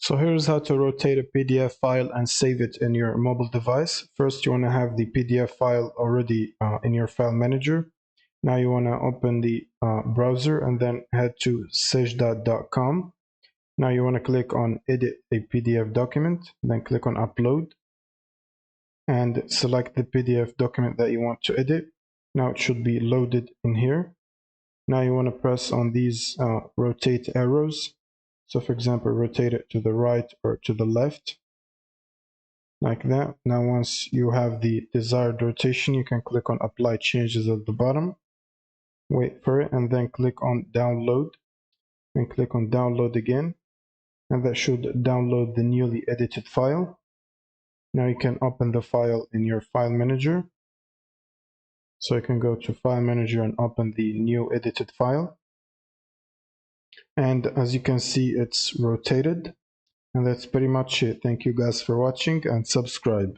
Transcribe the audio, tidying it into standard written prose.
So here's how to rotate a PDF file and save it in your mobile device. First, you want to have the PDF file already in your file manager. Now you want to open the browser and then head to sajda.com. Now you want to click on edit a PDF document, then click on upload and select the PDF document that you want to edit. Now it should be loaded in here. Now you want to press on these rotate arrows. So for example, rotate it to the right or to the left, like that. Now once you have the desired rotation, you can click on apply changes at the bottom, wait for it, and then click on download, and click on download again, and that should download the newly edited file. Now you can open the file in your file manager. So you can go to file manager and open the new edited file. And as you can see, it's rotated. And that's pretty much it. Thank you guys for watching and subscribe.